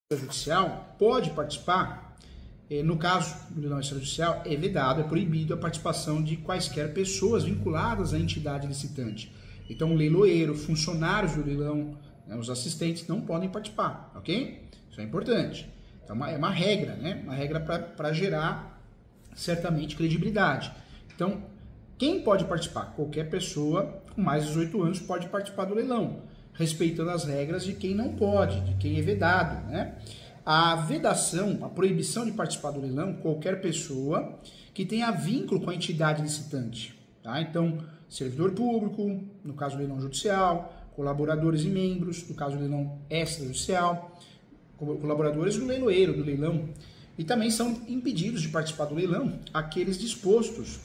extrajudicial pode participar. No caso do leilão extrajudicial, é vedado, é proibido a participação de quaisquer pessoas vinculadas à entidade licitante. Então, o leiloeiro, funcionários do leilão, né, os assistentes não podem participar, ok? Isso é importante. Então, é uma regra, né? Uma regra para gerar, certamente, credibilidade. Então, quem pode participar? Qualquer pessoa com mais de 18 anos pode participar do leilão, respeitando as regras de quem não pode, de quem é vedado, né? A vedação, a proibição de participar do leilão, qualquer pessoa que tenha vínculo com a entidade licitante, tá? Então, servidor público, no caso do leilão judicial, colaboradores e membros, no caso do leilão extrajudicial, colaboradores do leiloeiro, do leilão, e também são impedidos de participar do leilão aqueles dispostos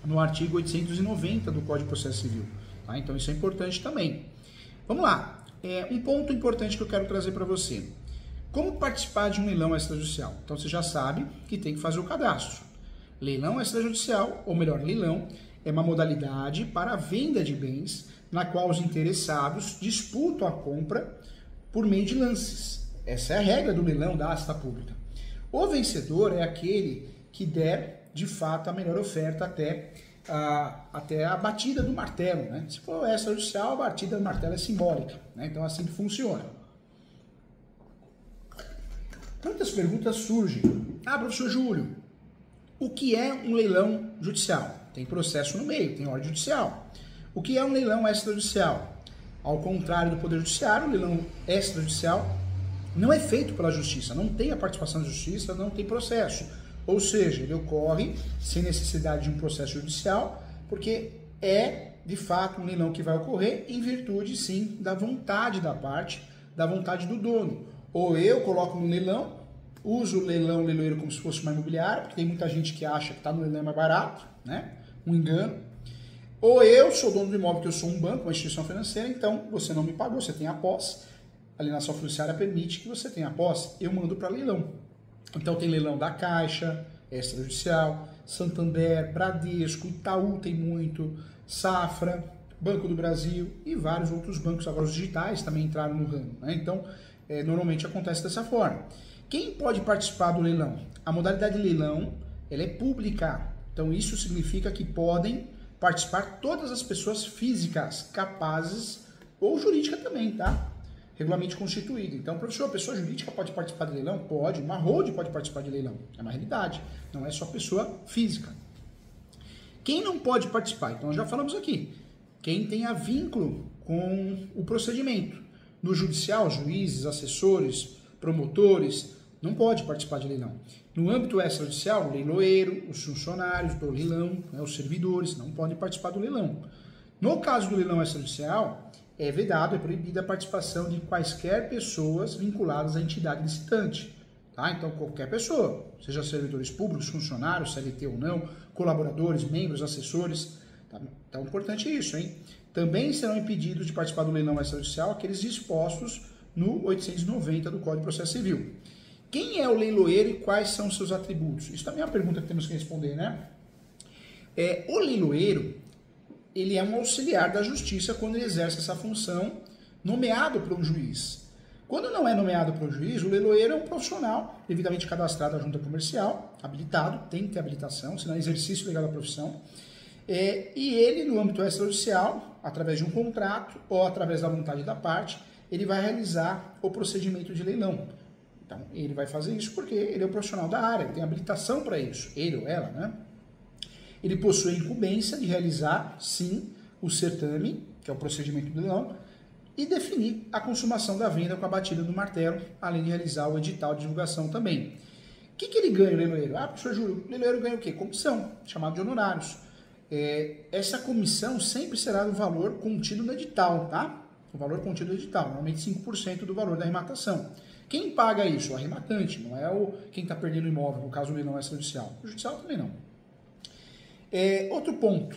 no artigo 890 do Código de Processo Civil, tá? Então, isso é importante também. Vamos lá, um ponto importante que eu quero trazer para você. Como participar de um leilão extrajudicial? Então você já sabe que tem que fazer o cadastro. Leilão extrajudicial, ou melhor, leilão, é uma modalidade para a venda de bens na qual os interessados disputam a compra por meio de lances. Essa é a regra do leilão da asta pública. O vencedor é aquele que der, de fato, a melhor oferta até a batida do martelo, né? Se for extrajudicial, a batida do martelo é simbólica, né? Então, assim que funciona. Tantas perguntas surgem. Professor Júlio, o que é um leilão judicial? Tem processo no meio, tem ordem judicial. O que é um leilão extrajudicial? Ao contrário do Poder Judiciário, o leilão extrajudicial não é feito pela Justiça, não tem a participação da Justiça, não tem processo. Ou seja, ele ocorre sem necessidade de um processo judicial, porque é, de fato, um leilão que vai ocorrer em virtude, sim, da vontade da parte, da vontade do dono. Ou eu coloco no leilão, uso o leiloeiro como se fosse uma imobiliária, porque tem muita gente que acha que está no leilão mais barato, né? Um engano. Ou eu sou dono do imóvel, que eu sou um banco, uma instituição financeira, então você não me pagou, você tem a posse. A alienação fiduciária permite que você tenha a posse, eu mando para leilão. Então tem leilão da Caixa, extrajudicial, Santander, Bradesco, Itaú tem muito, Safra, Banco do Brasil e vários outros bancos, agora os digitais também entraram no ramo, né? Então, normalmente acontece dessa forma. Quem pode participar do leilão? A modalidade de leilão, ela é pública. Então isso significa que podem participar todas as pessoas físicas capazes ou jurídica também, tá? Regularmente constituída. Então, professor, a pessoa jurídica pode participar de leilão? Pode. Uma holding pode participar de leilão. É uma realidade. Não é só pessoa física. Quem não pode participar? Então, já falamos aqui. Quem tenha vínculo com o procedimento. No judicial, juízes, assessores, promotores, não pode participar de leilão. No âmbito extrajudicial, o leiloeiro, os funcionários do leilão, né, os servidores, não podem participar do leilão. No caso do leilão extrajudicial, é vedado, é proibida a participação de quaisquer pessoas vinculadas à entidade licitante. Tá? Então, qualquer pessoa, seja servidores públicos, funcionários, CLT ou não, colaboradores, membros, assessores. Tá? Então, é importante isso, hein? Também serão impedidos de participar do leilão extrajudicial aqueles dispostos no 890 do Código de Processo Civil. Quem é o leiloeiro e quais são seus atributos? Isso também é uma pergunta que temos que responder, né? O leiloeiro, ele é um auxiliar da justiça quando ele exerce essa função nomeado por um juiz. Quando não é nomeado por um juiz, o leiloeiro é um profissional devidamente cadastrado à junta comercial, habilitado, tem que ter habilitação, senão é exercício legal da profissão. E ele, no âmbito extrajudicial, através de um contrato ou através da vontade da parte, ele vai realizar o procedimento de leilão. Então, ele vai fazer isso porque ele é um profissional da área, ele tem habilitação para isso, ele ou ela, né? Ele possui a incumbência de realizar, sim, o certame, que é o procedimento do leilão, e definir a consumação da venda com a batida do martelo, além de realizar o edital de divulgação também. O que ele ganha, o leiloeiro? Professor Júlio, o leiloeiro ganha o quê? Comissão, chamado de honorários. Essa comissão sempre será do valor contido no edital, tá? O valor contido no edital, normalmente 5% do valor da arrematação. Quem paga isso? O arrematante, não é quem está perdendo o imóvel, no caso do leilão extrajudicial. O judicial também não. Outro ponto,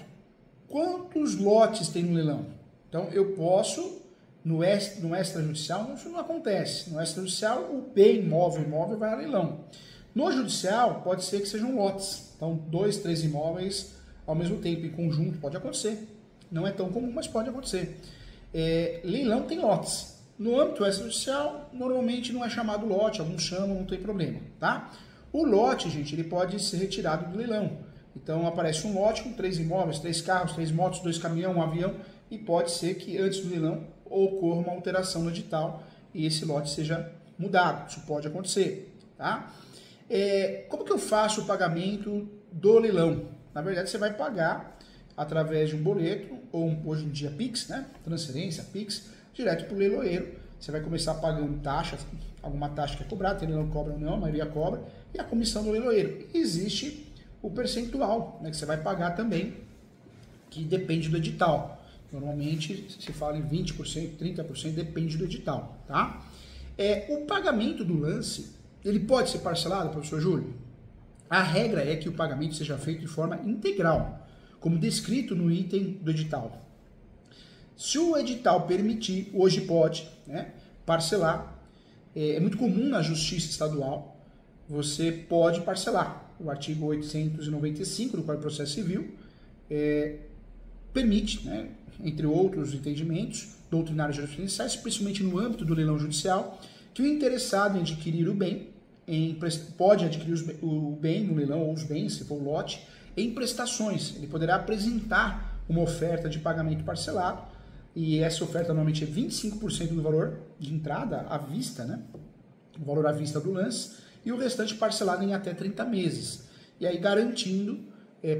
quantos lotes tem no leilão? Então, eu posso, no extrajudicial, isso não acontece. No extrajudicial, o bem imóvel vai a leilão. No judicial, pode ser que sejam lotes. Então, 2, 3 imóveis ao mesmo tempo, em conjunto, pode acontecer. Não é tão comum, mas pode acontecer. Leilão tem lotes. No âmbito extrajudicial, normalmente não é chamado lote, alguns chamam, não tem problema, tá? O lote, gente, ele pode ser retirado do leilão. Então aparece um lote com 3 imóveis, 3 carros, 3 motos, 2 caminhões, um avião, e pode ser que antes do leilão ocorra uma alteração no edital e esse lote seja mudado. Isso pode acontecer, tá? Como que eu faço o pagamento do leilão? Na verdade, você vai pagar através de um boleto, ou hoje em dia Pix, né? Transferência, Pix, direto para o leiloeiro. Você vai começar pagando taxa, alguma taxa que é cobrada, tem leilão que cobra ou não, a maioria cobra, e a comissão do leiloeiro. E existe o percentual, né, que você vai pagar também, que depende do edital. Normalmente se fala em 20%, 30%, depende do edital, tá? O pagamento do lance, ele pode ser parcelado, professor Júlio? A regra é que o pagamento seja feito de forma integral, como descrito no item do edital. Se o edital permitir, hoje pode, né, parcelar. É muito comum na Justiça Estadual, você pode parcelar. O artigo 895 do Código de Processo Civil permite, né, entre outros entendimentos doutrinários jurisprudenciais, principalmente no âmbito do leilão judicial, que o interessado em adquirir o bem, pode adquirir o bem no leilão, ou os bens, se for o lote, em prestações. Ele poderá apresentar uma oferta de pagamento parcelado, e essa oferta normalmente é 25% do valor de entrada à vista, né? O valor à vista do lance, e o restante parcelado em até 30 meses. E aí garantindo,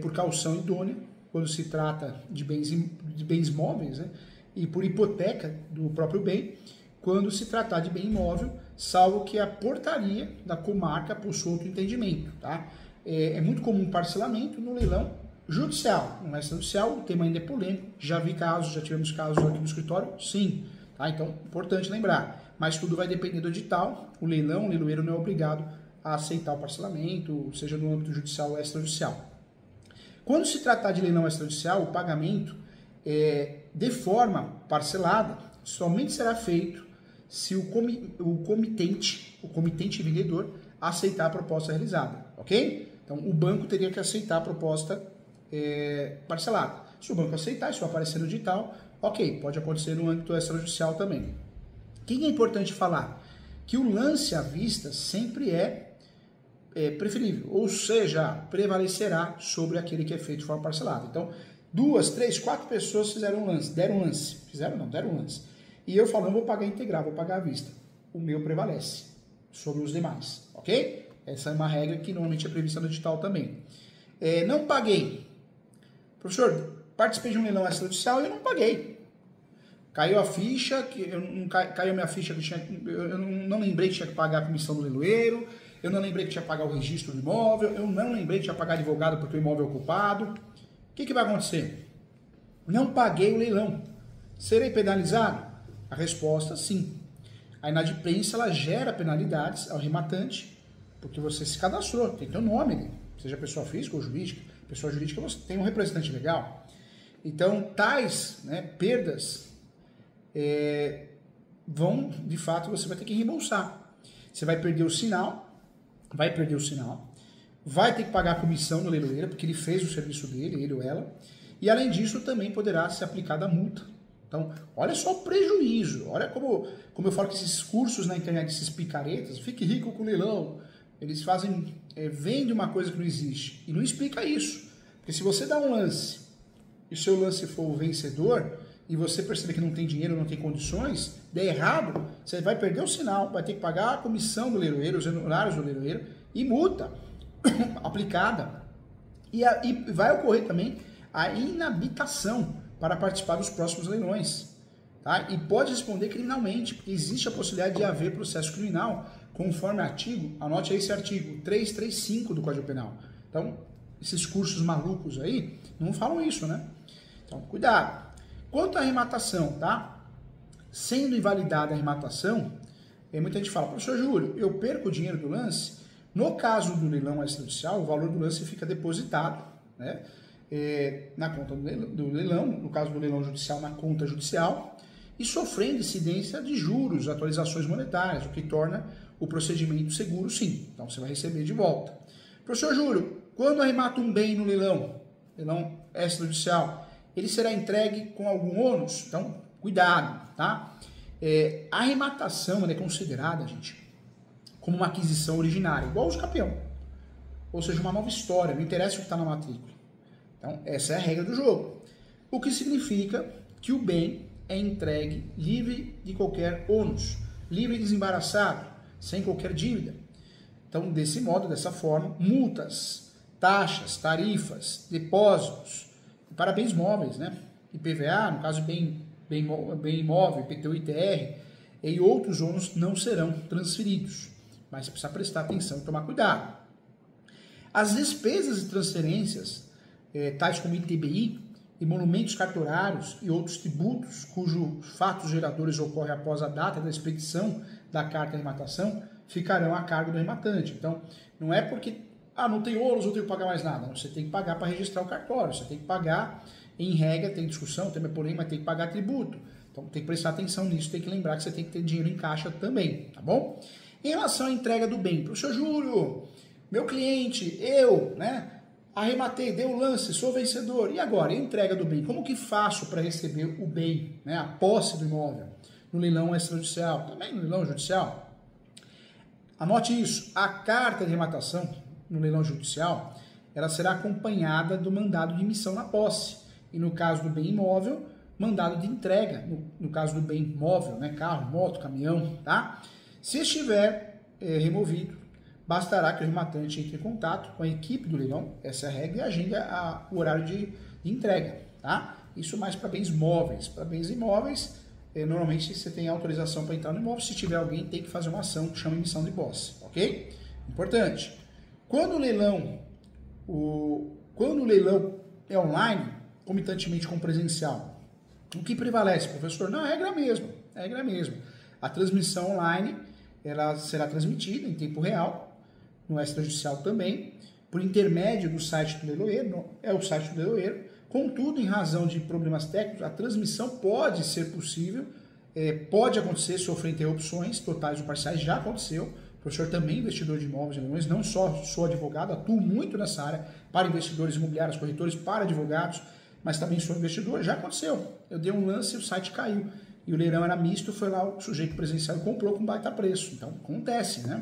por caução idônea, quando se trata de bens móveis, né? E por hipoteca do próprio bem, quando se tratar de bem imóvel, salvo que a portaria da comarca possua outro entendimento, tá? É muito comum parcelamento no leilão judicial. No extrajudicial, o tema ainda é polêmico. Já tivemos casos aqui no escritório? Sim. Tá? Então, importante lembrar. Mas tudo vai depender do edital. O leiloeiro não é obrigado a aceitar o parcelamento, seja no âmbito judicial ou extrajudicial. Quando se tratar de leilão extrajudicial, o pagamento de forma parcelada somente será feito se o comitente vendedor aceitar a proposta realizada, ok? Então, o banco teria que aceitar a proposta parcelada. Se o banco aceitar, isso vai aparecer no edital, ok, pode acontecer no âmbito extrajudicial também. O que é importante falar? Que o lance à vista sempre é preferível, ou seja, prevalecerá sobre aquele que é feito de forma parcelada. Então, 2, 3, 4 pessoas deram um lance. E eu falo, não vou pagar integral, vou pagar à vista. O meu prevalece sobre os demais, ok? Essa é uma regra que normalmente é prevista no edital também. Não paguei. Professor, participei de um leilão extrajudicial e eu não paguei. Caiu a ficha, caiu a minha ficha, eu não lembrei que tinha que pagar a comissão do leiloeiro, eu não lembrei que tinha que pagar o registro do imóvel, eu não lembrei que tinha que pagar advogado porque o imóvel é ocupado. O que vai acontecer? Não paguei o leilão. Serei penalizado? A resposta, sim. A inadimplência, ela gera penalidades ao rematante, porque você se cadastrou, tem teu nome ali, seja pessoa física ou jurídica. Pessoa jurídica, você tem um representante legal. Então, tais, né, perdas de fato, você vai ter que reembolsar. Você vai perder o sinal, vai ter que pagar a comissão no leiloeiro, porque ele fez o serviço dele, ele ou ela, e além disso, também poderá ser aplicada a multa. Então, olha só o prejuízo, olha como eu falo que esses cursos na internet, esses picaretas, fique rico com o leilão, eles vendem uma coisa que não existe, e não explica isso, porque se você dá um lance, e o seu lance for o vencedor, e você perceber que não tem dinheiro, não tem condições, der errado, você vai perder o sinal, vai ter que pagar a comissão do leiloeiro, os honorários do leiloeiro, e multa aplicada, e vai ocorrer também a inabilitação para participar dos próximos leilões, tá? E pode responder criminalmente, porque existe a possibilidade de haver processo criminal, conforme anote aí esse artigo 335 do Código Penal. Então, esses cursos malucos aí, não falam isso, né? Então, cuidado. Quanto à arrematação, tá? Sendo invalidada a arrematação, muita gente fala, professor Júlio, eu perco o dinheiro do lance? No caso do leilão extrajudicial, o valor do lance fica depositado, né? Na conta do leilão, no caso do leilão judicial, na conta judicial, e sofrendo incidência de juros, atualizações monetárias, o que torna o procedimento seguro, sim. Então, você vai receber de volta. Professor Júlio, quando arremata um bem no leilão extrajudicial, ele será entregue com algum ônus? Então, cuidado, tá? A arrematação ela é considerada, gente, como uma aquisição originária, igual o campeão. Ou seja, uma nova história, não interessa o que está na matrícula. Então, essa é a regra do jogo. O que significa que o bem é entregue livre de qualquer ônus, livre e desembaraçado, sem qualquer dívida. Então, desse modo, dessa forma, multas, taxas, tarifas, depósitos, para bens móveis, né? IPVA, no caso bem imóvel, IPTU, ITR, e outros ônus não serão transferidos. Mas você precisa prestar atenção e tomar cuidado. As despesas de transferências, tais como ITBI, e monumentos cartorários e outros tributos cujos fatos geradores ocorrem após a data da expedição da carta de arrematação, ficarão a cargo do arrematante. Então, não é porque não tem ônus, não tenho que pagar mais nada. Não, você tem que pagar para registrar o cartório, você tem que pagar, em regra, tem discussão, tem problema, mas tem que pagar tributo. Então, tem que prestar atenção nisso, tem que lembrar que você tem que ter dinheiro em caixa também, tá bom? Em relação à entrega do bem, professor Júlio, meu cliente, eu, né? Arrematei, dei o lance, sou vencedor. E agora, a entrega do bem? Como que faço para receber o bem, né, a posse do imóvel? No leilão extrajudicial, também no leilão judicial. Anote isso, a carta de arrematação no leilão judicial, ela será acompanhada do mandado de emissão na posse. E no caso do bem imóvel, mandado de entrega. No caso do bem móvel, né, carro, moto, caminhão, tá? Se estiver removido, bastará que o arrematante entre em contato com a equipe do leilão, essa é a regra, e agenda o horário de entrega, tá? Isso mais para bens móveis. Para bens imóveis, normalmente você tem autorização para entrar no imóvel, se tiver alguém tem que fazer uma ação que chama emissão de posse, ok? Importante. Quando o leilão é online, comitantemente com presencial, o que prevalece, professor? Não, é a regra mesmo, é a regra mesmo. A transmissão online, ela será transmitida em tempo real, no extrajudicial também, por intermédio do site do leiloeiro, é o site do leiloeiro. Contudo, em razão de problemas técnicos, a transmissão pode ser possível, pode acontecer, sofrer interrupções totais ou parciais, já aconteceu. O professor também é investidor de imóveis e leilões, não só sou advogado, atuo muito nessa área, para investidores imobiliários, corretores, para advogados, mas também sou investidor, já aconteceu. Eu dei um lance e o site caiu. E o leilão era misto, foi lá o sujeito presencial e comprou com baita preço. Então, acontece, né?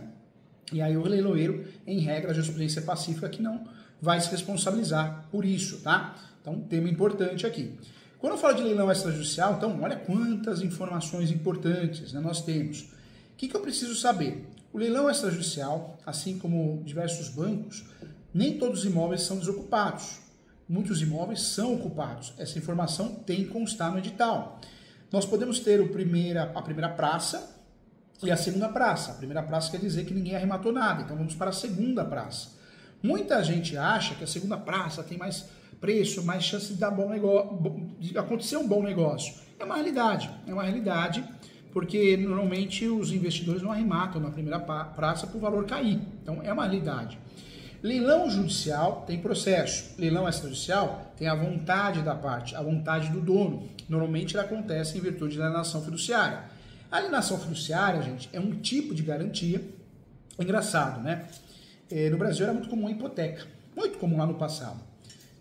E aí o leiloeiro, em regra, a jurisprudência pacífica que não vai se responsabilizar por isso, tá? Então, tema importante aqui. Quando eu falo de leilão extrajudicial, então, olha quantas informações importantes, né, nós temos. O que eu preciso saber? O leilão extrajudicial, assim como diversos bancos, nem todos os imóveis são desocupados. Muitos imóveis são ocupados. Essa informação tem que constar no edital. Nós podemos ter a primeira praça e a segunda praça. A primeira praça quer dizer que ninguém arrematou nada, então vamos para a segunda praça. Muita gente acha que a segunda praça tem mais preço, mais chance de dar bom negócio, de acontecer um bom negócio. É uma realidade, porque normalmente os investidores não arrematam na primeira praça para o valor cair. Então é uma realidade. Leilão judicial tem processo. Leilão extrajudicial tem a vontade da parte, a vontade do dono. Normalmente ela acontece em virtude da alienação fiduciária. A alienação fiduciária, gente, é um tipo de garantia. Engraçado, né? No Brasil era muito comum a hipoteca. Muito comum lá no passado.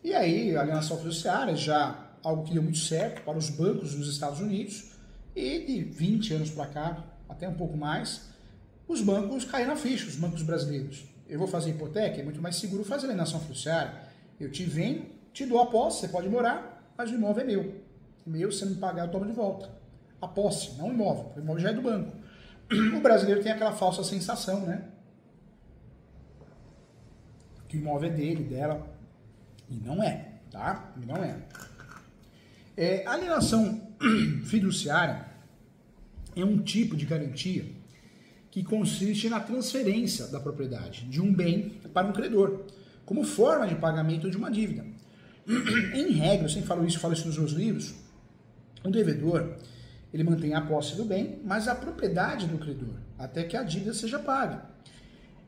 E aí, a alienação fiduciária já algo que deu muito certo para os bancos nos Estados Unidos. E de 20 anos para cá, até um pouco mais, os bancos caíram na ficha, os bancos brasileiros. Eu vou fazer hipoteca, é muito mais seguro fazer alienação fiduciária. Eu te venho, te dou a posse, você pode morar, mas o imóvel é meu. Meu, se você não pagar, eu tomo de volta. A posse, não o imóvel. O imóvel já é do banco. O brasileiro tem aquela falsa sensação, né? Que o imóvel é dele, dela. E não é, tá? E não é. A alienação fiduciária é um tipo de garantia que consiste na transferência da propriedade de um bem para um credor, como forma de pagamento de uma dívida. Em regra, eu sempre falo isso nos meus livros, o devedor, ele mantém a posse do bem, mas a propriedade do credor, até que a dívida seja paga.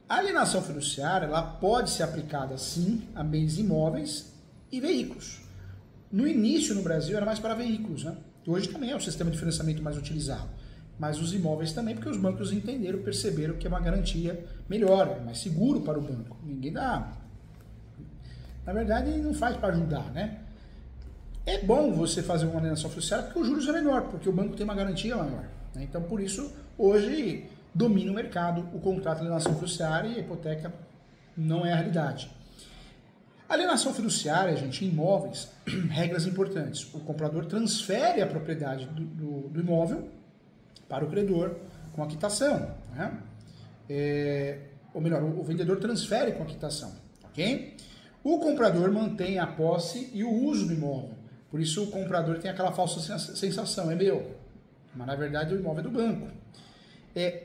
A alienação fiduciária, ela pode ser aplicada, sim, a bens imóveis e veículos. No início, no Brasil, era mais para veículos, né? Hoje também é o sistema de financiamento mais utilizado. Mas os imóveis também, porque os bancos entenderam, perceberam que é uma garantia melhor, é mais seguro para o banco. Ninguém dá... Na verdade, não faz para ajudar, né? É bom você fazer uma alienação fiduciária porque os juros é menor, porque o banco tem uma garantia maior. né? Então, por isso, hoje domina o mercado o contrato de alienação fiduciária e a hipoteca não é a realidade. A alienação fiduciária, gente, em imóveis, regras importantes. O comprador transfere a propriedade do imóvel para o credor com a quitação, né? Ou melhor, o vendedor transfere com a quitação, ok? O comprador mantém a posse e o uso do imóvel. Por isso o comprador tem aquela falsa sensação, é meu. Mas na verdade o imóvel é do banco.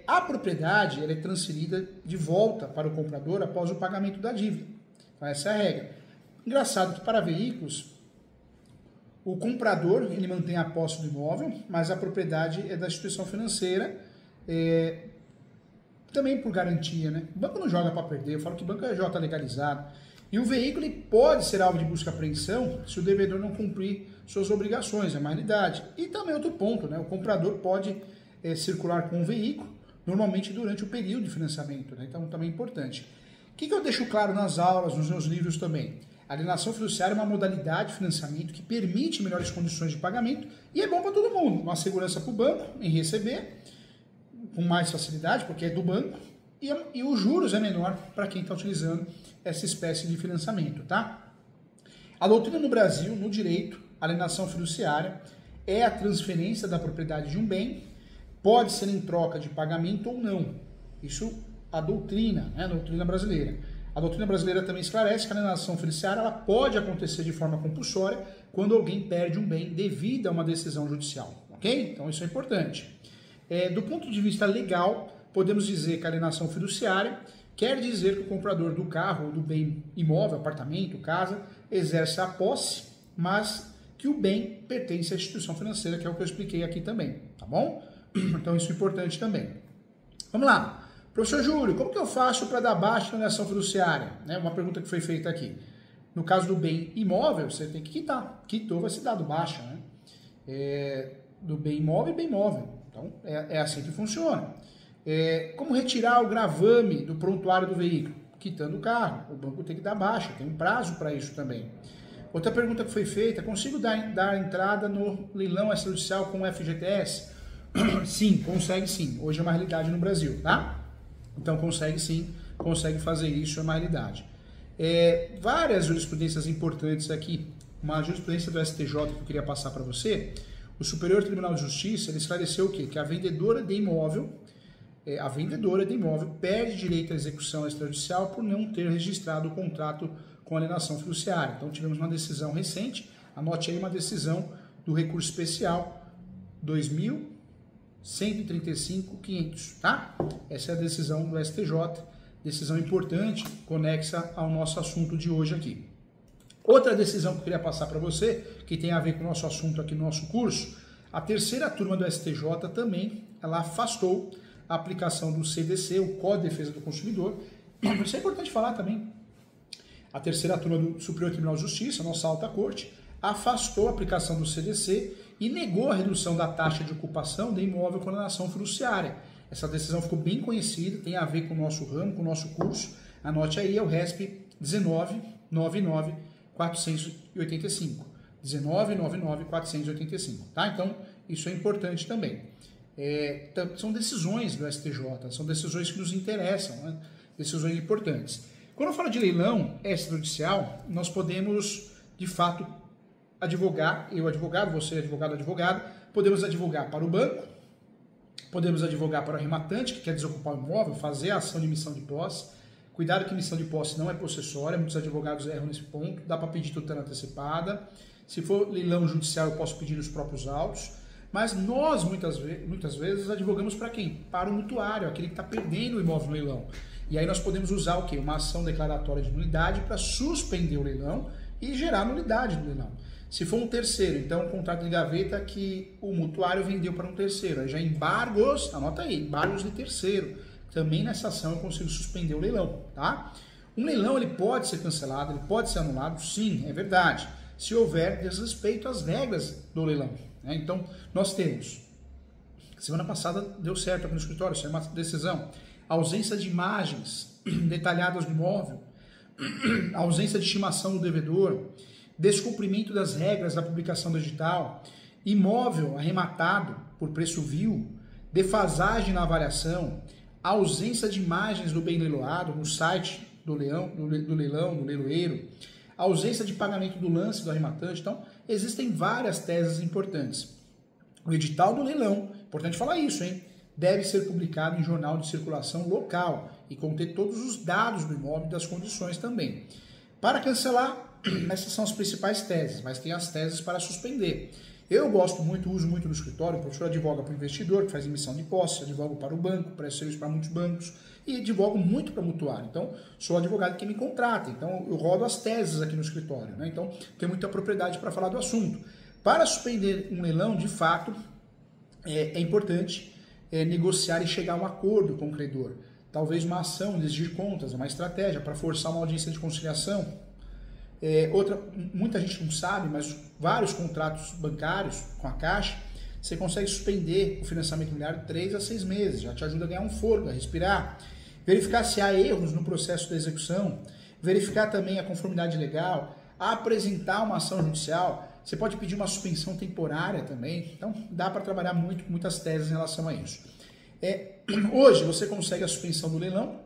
A propriedade ela é transferida de volta para o comprador após o pagamento da dívida. Então essa é a regra. Engraçado que para veículos, o comprador ele mantém a posse do imóvel, mas a propriedade é da instituição financeira, também por garantia, né? O banco não joga para perder, eu falo que o banco é J legalizado. E o veículo ele pode ser alvo de busca e apreensão se o devedor não cumprir suas obrigações, é uma realidade. E também outro ponto, né? O comprador pode circular com o veículo, normalmente durante o período de financiamento, né? Então também é importante. O que eu deixo claro nas aulas, nos meus livros também? A alienação fiduciária é uma modalidade de financiamento que permite melhores condições de pagamento e é bom para todo mundo. Uma segurança para o banco em receber, com mais facilidade, porque é do banco, e os juros é menor para quem está utilizando essa espécie de financiamento, tá? A doutrina no Brasil, no direito, a alienação fiduciária é a transferência da propriedade de um bem, pode ser em troca de pagamento ou não. Isso a doutrina, né? A doutrina brasileira. A doutrina brasileira também esclarece que a alienação fiduciária ela pode acontecer de forma compulsória quando alguém perde um bem devido a uma decisão judicial, ok? Então isso é importante. Do ponto de vista legal, podemos dizer que a alienação fiduciária quer dizer que o comprador do carro ou do bem imóvel, apartamento, casa, exerce a posse, mas que o bem pertence à instituição financeira, que é o que eu expliquei aqui também, tá bom? Então isso é importante também. Vamos lá. Professor Júlio, como que eu faço para dar baixa na alienação fiduciária? Uma pergunta que foi feita aqui. No caso do bem imóvel, você tem que quitar. Quitou, vai ser dado baixa, né? Do bem imóvel e bem imóvel. Então, é assim que funciona. Como retirar o gravame do prontuário do veículo? Quitando o carro. O banco tem que dar baixa, tem um prazo para isso também. Outra pergunta que foi feita, consigo dar entrada no leilão extrajudicial com o FGTS? Sim, consegue sim. Hoje é uma realidade no Brasil, tá? Então consegue sim, consegue fazer isso, é uma realidade. Várias jurisprudências importantes aqui. Uma jurisprudência do STJ que eu queria passar para você. O Superior Tribunal de Justiça ele esclareceu o quê? Que a vendedora de imóvel perde direito à execução extrajudicial por não ter registrado o contrato com alienação fiduciária. Então tivemos uma decisão recente, anote aí uma decisão do recurso especial 2135.500, tá? Essa é a decisão do STJ, decisão importante, conexa ao nosso assunto de hoje aqui. Outra decisão que eu queria passar para você, que tem a ver com o nosso assunto aqui no nosso curso, a terceira turma do STJ também, ela afastou a aplicação do CDC, o Código de Defesa do Consumidor. Isso é importante falar também. A terceira turma do Superior Tribunal de Justiça, nossa alta corte, afastou a aplicação do CDC e negou a redução da taxa de ocupação de imóvel com alienação fiduciária. Essa decisão ficou bem conhecida, tem a ver com o nosso ramo, com o nosso curso. Anote aí, é o RESP 19.99.485. 19.99.485, tá? Então, isso é importante também. São decisões do STJ, são decisões que nos interessam, né? Decisões importantes. Quando eu falo de leilão extrajudicial, nós podemos, de fato, advogar, eu advogado, você advogado, podemos advogar para o banco, podemos advogar para o arrematante, que quer desocupar o imóvel, fazer a ação de missão de posse. Cuidado que missão de posse não é possessória, muitos advogados erram nesse ponto, dá para pedir tutela antecipada. Se for leilão judicial, eu posso pedir os próprios autos. Mas nós, muitas vezes, advogamos para quem? Para o mutuário, aquele que está perdendo o imóvel no leilão. E aí nós podemos usar o quê? Uma ação declaratória de nulidade para suspender o leilão e gerar nulidade no leilão. Se for um terceiro, então um contrato de gaveta que o mutuário vendeu para um terceiro. Aí já embargos, anota aí, embargos de terceiro. Também nessa ação eu consigo suspender o leilão, tá? Um leilão ele pode ser cancelado, ele pode ser anulado, sim, é verdade. Se houver desrespeito às regras do leilão, né? Então, nós temos, semana passada deu certo aqui no escritório, isso é uma decisão, ausência de imagens detalhadas do imóvel, ausência de estimação do devedor, descumprimento das regras da publicação digital, imóvel arrematado por preço vil, defasagem na avaliação, ausência de imagens do bem leiloado no site do leilão, do leiloeiro, ausência de pagamento do lance do arrematante. Então, existem várias teses importantes. O edital do leilão, importante falar isso, hein? Deve ser publicado em jornal de circulação local e conter todos os dados do imóvel e das condições também. Para cancelar, essas são as principais teses, mas tem as teses para suspender. Eu gosto muito, uso muito no escritório, o professor advoga para o investidor, que faz emissão de posse, advogo para o banco, presto serviço para muitos bancos e advogo muito para mutuário. Então, sou advogado que me contrata, então eu rodo as teses aqui no escritório, né? Então, tenho muita propriedade para falar do assunto. Para suspender um leilão, de fato, é importante negociar e chegar a um acordo com o credor. Talvez uma ação de exigir contas, uma estratégia para forçar uma audiência de conciliação. Muita gente não sabe, mas vários contratos bancários com a Caixa, você consegue suspender o financiamento imobiliário 3 a 6 meses, já te ajuda a ganhar um fôlego, a respirar. Verificar se há erros no processo da execução, verificar também a conformidade legal, apresentar uma ação judicial. Você pode pedir uma suspensão temporária também. Então, dá para trabalhar muitas teses em relação a isso. Hoje, você consegue a suspensão do leilão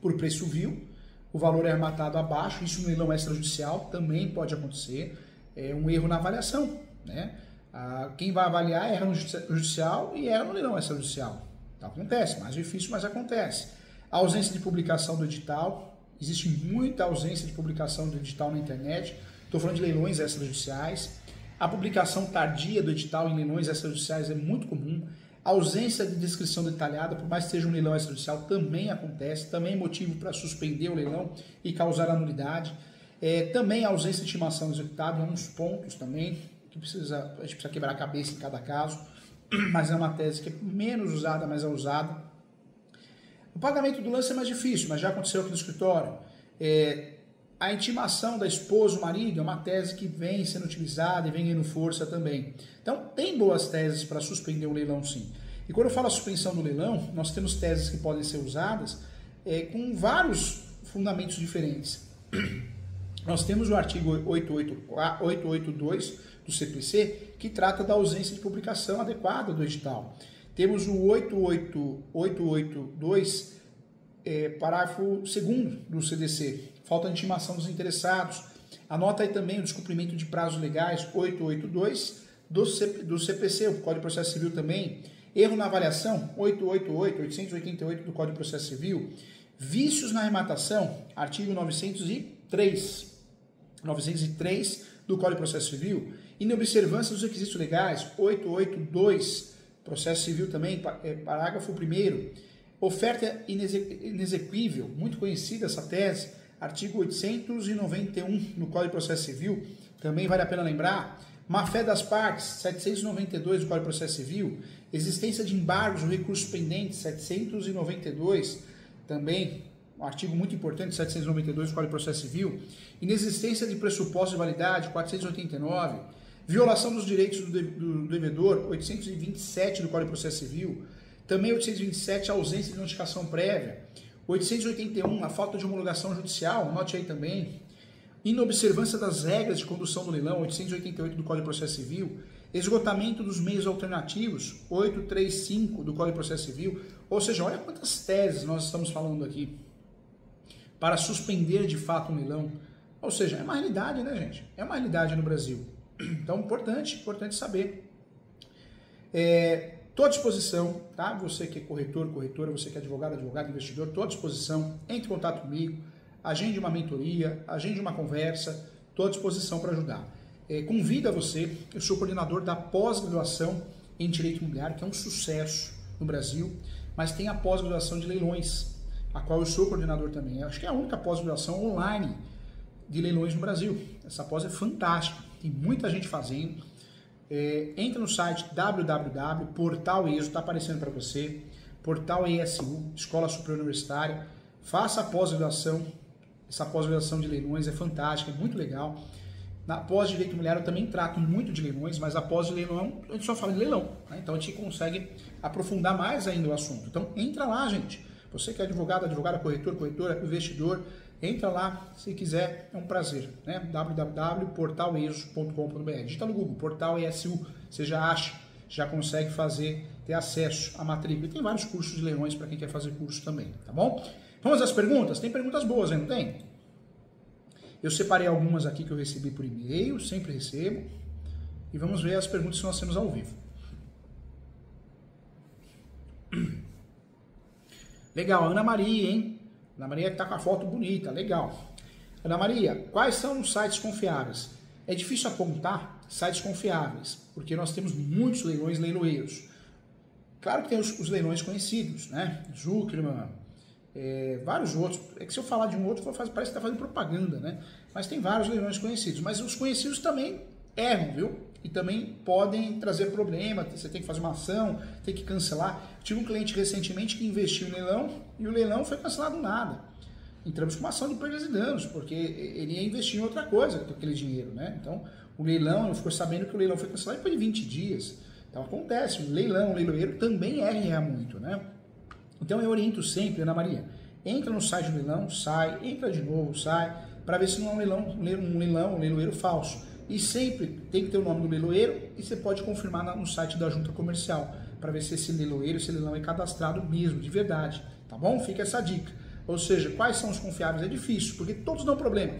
por preço vil, o valor é arrematado abaixo, isso no leilão extrajudicial também pode acontecer. É um erro na avaliação, né? Quem vai avaliar erra no judicial e erra no leilão extrajudicial. Então, acontece, mais difícil, mas acontece. A ausência de publicação do edital, existe muita ausência de publicação do edital na internet. Estou falando de leilões extrajudiciais. A publicação tardia do edital em leilões extrajudiciais é muito comum. A ausência de descrição detalhada, por mais que seja um leilão extrajudicial, também acontece. Também é motivo para suspender o leilão e causar anulidade. Também a ausência de estimação executada, uns pontos também, que a gente precisa quebrar a cabeça em cada caso. Mas é uma tese que é menos usada, mas é usada. O pagamento do lance é mais difícil, mas já aconteceu aqui no escritório. A intimação da esposa, o marido, é uma tese que vem sendo utilizada e vem ganhando força também. Então, tem boas teses para suspender o leilão, sim. E quando eu falo a suspensão do leilão, nós temos teses que podem ser usadas com vários fundamentos diferentes. Nós temos o artigo 882 do CPC, que trata da ausência de publicação adequada do edital. Temos o 882, parágrafo 2º do CDC, falta de intimação dos interessados. Anota aí também o descumprimento de prazos legais, 882 do CPC, o Código de Processo Civil também. Erro na avaliação, 888 do Código de Processo Civil. Vícios na arrematação, artigo 903 do Código de Processo Civil. Inobservância dos requisitos legais, 882, Processo Civil também, parágrafo 1º. Oferta inexequível, muito conhecida essa tese, artigo 891 no Código de Processo Civil, também vale a pena lembrar. Má-fé das partes, 792 do Código de Processo Civil. Existência de embargos ou recursos pendentes, 792, também um artigo muito importante, 792 do Código de Processo Civil. Inexistência de pressuposto de validade, 489. Violação dos direitos do devedor, 827 do Código de Processo Civil. Também 827, a ausência de notificação prévia. 881, a falta de homologação judicial, anote aí também. Inobservância das regras de condução do leilão, 888 do Código de Processo Civil. Esgotamento dos meios alternativos, 835 do Código de Processo Civil. Ou seja, olha quantas teses nós estamos falando aqui para suspender de fato um leilão. Ou seja, é uma realidade, né, gente? É uma realidade no Brasil. Então, importante saber. Estou à disposição, tá? Você que é corretor, corretora, você que é advogado, investidor, estou à disposição. Entre em contato comigo, agende uma mentoria, agende uma conversa, estou à disposição para ajudar. Convido a você, eu sou coordenador da pós-graduação em Direito Imobiliário, que é um sucesso no Brasil, mas tem a pós-graduação de leilões, a qual eu sou coordenador também. Eu acho que é a única pós-graduação online de leilões no Brasil. Essa pós é fantástica, tem muita gente fazendo. Entra no site www.portal.esu, está aparecendo para você, Portal ESU, Escola Superior Universitária, faça a pós-graduação, essa pós-graduação de leilões é fantástica, é muito legal. Na pós-direito imobiliário eu também trato muito de leilões, mas a pós de leilão, a gente só fala de leilão, né? Então a gente consegue aprofundar mais ainda o assunto. Então entra lá, gente, você que é advogado, advogada, corretor, corretora, investidor, entra lá, se quiser, é um prazer, né? www.portalesu.com.br. Digita no Google, Portal ESU, você já acha, já consegue fazer ter acesso à matrícula. E tem vários cursos de leilões para quem quer fazer curso também, tá bom? Vamos às perguntas? Tem perguntas boas, hein? Não tem? Eu separei algumas aqui que eu recebi por e-mail, sempre recebo. E vamos ver as perguntas que nós temos ao vivo. Legal, Ana Maria, hein? Ana Maria que tá com a foto bonita, legal. Ana Maria, quais são os sites confiáveis? É difícil apontar sites confiáveis, porque nós temos muitos leilões leiloeiros. Claro que tem os leilões conhecidos, né? Zuckerman, vários outros. É que se eu falar de um outro, parece que está fazendo propaganda, né? Mas tem vários leilões conhecidos. Mas os conhecidos também erram, viu? E também podem trazer problema. Você tem que fazer uma ação, tem que cancelar. Tive um cliente recentemente que investiu no leilão e o leilão foi cancelado nada. Entramos com uma ação de perdas e danos, porque ele ia investir em outra coisa com aquele dinheiro, né? Então, o leilão, ficou sabendo que o leilão foi cancelado depois de 20 dias. Então, acontece, o leiloeiro também erra muito, né? Então, eu oriento sempre, Ana Maria, entra no site do leilão, sai, entra de novo, sai, para ver se não é um leiloeiro falso. E sempre tem que ter o nome do leiloeiro e você pode confirmar no site da junta comercial, para ver se esse leiloeiro, esse leilão é cadastrado mesmo, de verdade, tá bom? Fica essa dica. Ou seja, quais são os confiáveis? É difícil, porque todos dão problema.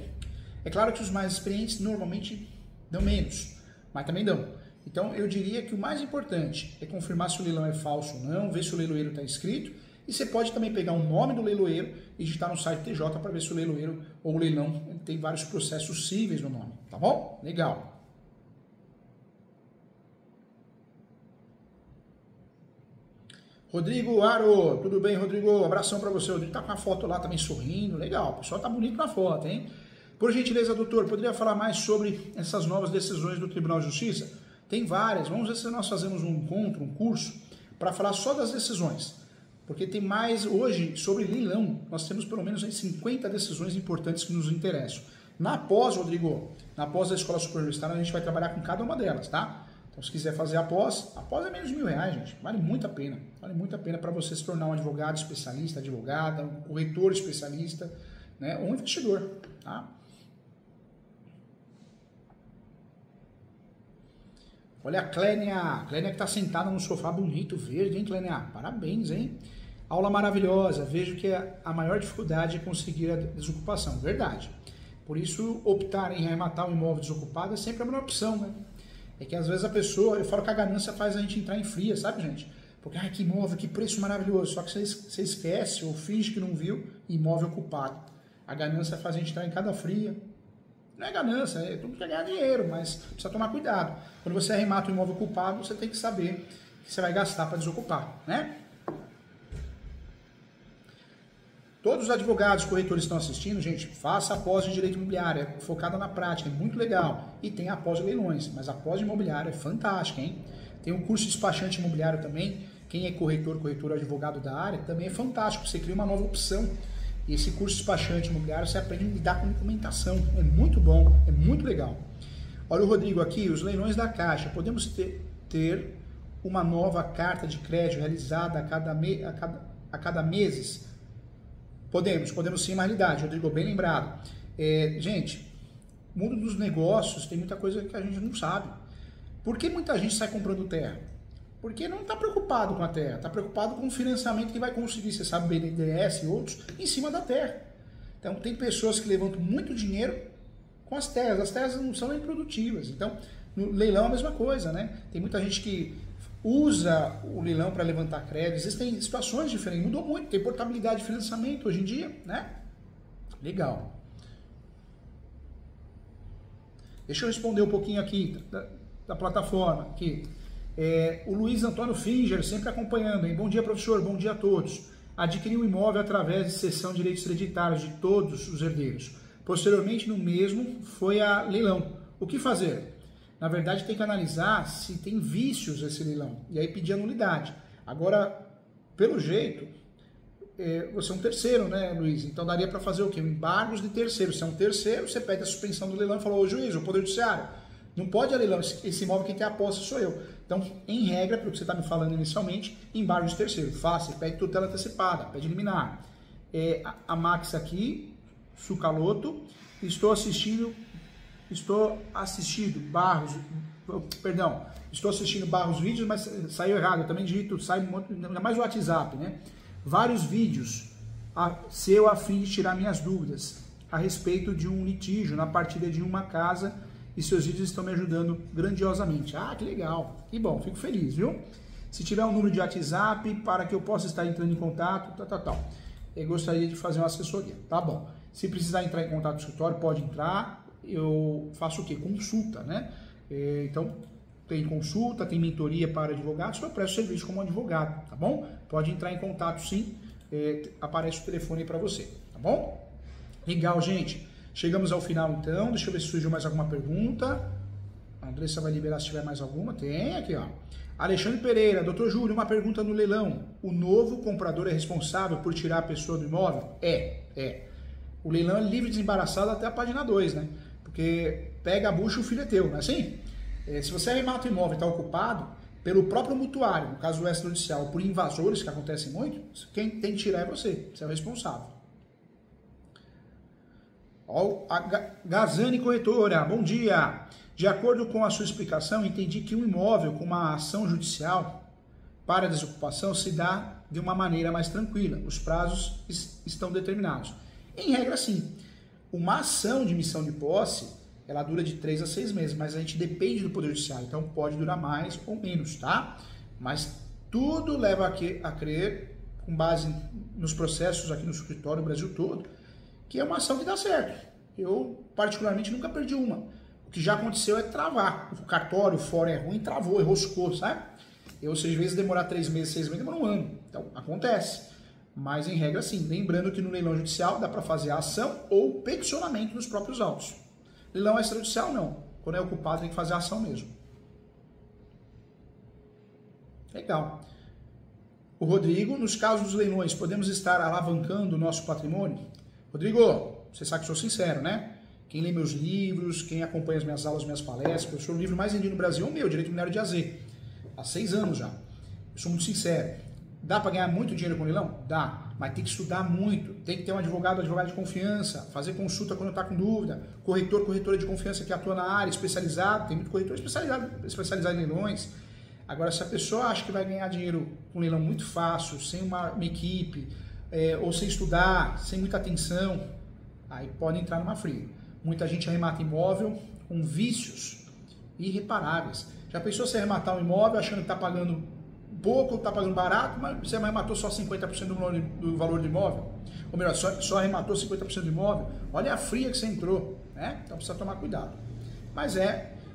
É claro que os mais experientes normalmente dão menos, mas também dão. Então, eu diria que o mais importante é confirmar se o leilão é falso ou não, ver se o leiloeiro está inscrito, e você pode também pegar o nome do leiloeiro e digitar no site TJ para ver se o leiloeiro ou o leilão tem vários processos cíveis no nome, tá bom? Legal. Rodrigo Aro, tudo bem, Rodrigo? Abração para você. O Rodrigo tá com a foto lá também sorrindo, legal. O pessoal tá bonito na foto, hein? Por gentileza, doutor, poderia falar mais sobre essas novas decisões do Tribunal de Justiça? Tem várias. Vamos ver se nós fazemos um encontro, um curso, para falar só das decisões. Porque tem mais hoje sobre leilão. Nós temos pelo menos 50 decisões importantes que nos interessam. Na pós, Rodrigo, na pós da Escola Superior Universitária, a gente vai trabalhar com cada uma delas, tá? Então, se quiser fazer a pós é menos de R$1.000, gente. Vale muito a pena. Vale muito a pena para você se tornar um advogado especialista, advogada, um corretor especialista, né? Ou um investidor, tá? Olha a Clénia que está sentada no sofá bonito, verde, hein, Clénia? Parabéns, hein? Aula maravilhosa. Vejo que a maior dificuldade é conseguir a desocupação. Verdade. Por isso, optar em arrematar um imóvel desocupado é sempre a melhor opção, né? É que às vezes a pessoa, eu falo que a ganância faz a gente entrar em fria, sabe, gente? Porque, que imóvel, que preço maravilhoso. Só que você esquece ou finge que não viu imóvel ocupado. A ganância faz a gente entrar em cada fria. Não é ganância, é tudo para ganhar dinheiro, mas precisa tomar cuidado. Quando você arremata um imóvel ocupado, você tem que saber que você vai gastar para desocupar, né? Todos os advogados, corretores que estão assistindo, gente, faça a pós de direito imobiliário, é focada na prática, é muito legal. E tem a pós de leilões, mas a pós de imobiliário é fantástica, hein? Tem o curso de despachante imobiliário também, quem é corretor, advogado da área, também é fantástico, você cria uma nova opção. E esse curso de despachante imobiliário, você aprende a lidar com documentação, é muito bom, é muito legal. Olha o Rodrigo aqui, os leilões da Caixa, podemos ter uma nova carta de crédito realizada a cada meses? Podemos sim, uma realidade, Rodrigo, bem lembrado. Gente, mundo dos negócios tem muita coisa que a gente não sabe. Por que muita gente sai comprando terra? Porque não está preocupado com a terra, está preocupado com o financiamento que vai conseguir, você sabe, BNDES e outros, em cima da terra. Então, tem pessoas que levantam muito dinheiro com as terras não são improdutivas. Então, no leilão é a mesma coisa, né? Tem muita gente que usa o leilão para levantar crédito, existem situações diferentes, mudou muito, tem portabilidade de financiamento hoje em dia, né? Legal. Deixa eu responder um pouquinho aqui da plataforma, aqui. O Luiz Antônio Finger, sempre acompanhando, hein? Bom dia, professor, bom dia a todos. Adquiriu um imóvel através de cessão de direitos hereditários de todos os herdeiros. Posteriormente, no mesmo, foi a leilão. O que fazer? Na verdade, tem que analisar se tem vícios esse leilão, e aí pedir a nulidade. Agora, pelo jeito, você é um terceiro, né, Luiz? Então daria para fazer o quê? Embargos de terceiro. Se é um terceiro, você pede a suspensão do leilão e fala, ô juiz, o Poder Judiciário, não pode a leilão, esse imóvel quem tem a posse sou eu. Então, em regra, pelo que você está me falando inicialmente, embargo de terceiro. Faça, pede tutela antecipada, pede liminar. A Max aqui, Sucaloto, estou assistindo Barros, Perdão, estou assistindo barros vídeos, mas saiu errado. Eu também digito, sai ainda mais o WhatsApp, né? Vários vídeos, se eu a fim de tirar minhas dúvidas a respeito de um litígio na partilha de uma casa, e seus vídeos estão me ajudando grandiosamente. Ah, que legal, que bom, fico feliz, viu? Se tiver um número de WhatsApp para que eu possa estar entrando em contato, tal. Eu gostaria de fazer uma assessoria, tá bom. Se precisar entrar em contato no escritório, pode entrar. Eu faço o quê? Consulta, né? Então, tem consulta, tem mentoria para advogados, eu presto serviço como advogado, tá bom? Pode entrar em contato sim, aparece o telefone aí para você, tá bom? Legal, gente. Chegamos ao final então, deixa eu ver se surgiu mais alguma pergunta. A Andressa vai liberar se tiver mais alguma. Tem aqui, ó. Alexandre Pereira, doutor Júlio, uma pergunta no leilão. O novo comprador é responsável por tirar a pessoa do imóvel? É. O leilão é livre desembaraçado até a página 2, né? Porque pega a bucha e o filho é teu, não é assim? Se você arremata o imóvel e está ocupado, pelo próprio mutuário, no caso do extrajudicial, por invasores, que acontecem muito, quem tem que tirar é você é o responsável. Ó, a Gazani Corretora, bom dia. De acordo com a sua explicação, entendi que um imóvel com uma ação judicial para desocupação se dá de uma maneira mais tranquila. Os prazos estão determinados. Em regra, sim. Uma ação de missão de posse, ela dura de 3 a 6 meses, mas a gente depende do Poder Judiciário, então pode durar mais ou menos, tá? Mas tudo leva a crer, com base nos processos aqui no escritório, no Brasil todo, que é uma ação que dá certo. Eu, particularmente, nunca perdi uma. O que já aconteceu é travar. O cartório, o fórum é ruim, travou, enroscou, sabe? Eu, às vezes, demorar 3 meses, 6 meses, demora um ano. Então, acontece. Mas, em regra, sim. Lembrando que no leilão judicial dá para fazer a ação ou peticionamento nos próprios autos. Leilão extrajudicial, não. Quando é ocupado, tem que fazer a ação mesmo. Legal. O Rodrigo, nos casos dos leilões, podemos estar alavancando o nosso patrimônio? Rodrigo, você sabe que eu sou sincero, né? Quem lê meus livros, quem acompanha as minhas aulas, minhas palestras, o livro mais vendido no Brasil é o meu, Direito Mineiro de AZ. Há 6 anos já. Eu sou muito sincero. Dá para ganhar muito dinheiro com leilão? Dá, mas tem que estudar muito. Tem que ter um advogado de confiança, fazer consulta quando está com dúvida, corretora de confiança que atua na área, especializado. Tem muito corretor especializado em leilões. Agora, se a pessoa acha que vai ganhar dinheiro com leilão muito fácil, sem uma equipe, ou sem estudar, sem muita atenção, aí pode entrar numa fria. Muita gente arremata imóvel com vícios irreparáveis. Já pensou se arrematar um imóvel achando que está pagando pouco, está pagando barato, mas você arrematou só 50% do valor do imóvel? Ou melhor, só arrematou 50% do imóvel? Olha a fria que você entrou, né? Então precisa tomar cuidado. Mas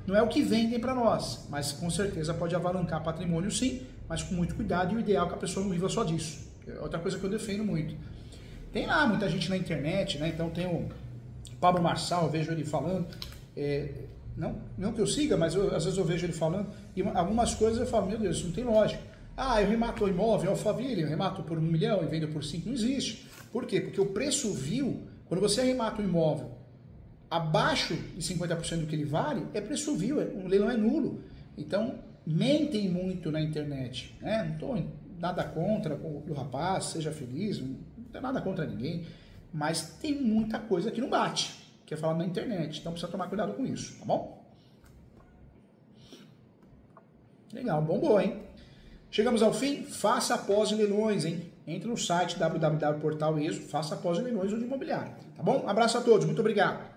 não é o que vendem para nós, mas com certeza pode avalancar patrimônio sim, mas com muito cuidado, e o ideal é que a pessoa não viva só disso. Outra coisa que eu defendo muito. Tem lá muita gente na internet, né? Então tem o Pablo Marçal, eu vejo ele falando, não que eu siga, mas às vezes eu vejo ele falando, e algumas coisas eu falo, meu Deus, isso não tem lógica. Eu remato o imóvel, Alphaville, eu remato por 1 milhão e vendo por 5, não existe. Por quê? Porque o preço vil, quando você arremata o imóvel abaixo de 50% do que ele vale, é preço vil, o leilão é nulo. Então, mentem muito na internet, né? Não estou nada contra o rapaz, seja feliz, não tem nada contra ninguém, mas tem muita coisa que não bate, que é falado na internet, então precisa tomar cuidado com isso, tá bom? Legal, bombou, hein? Chegamos ao fim, faça após de leilões, hein? Entre no site www.portal.eso, faça após de leilões ou de imobiliário, tá bom? Um abraço a todos, muito obrigado.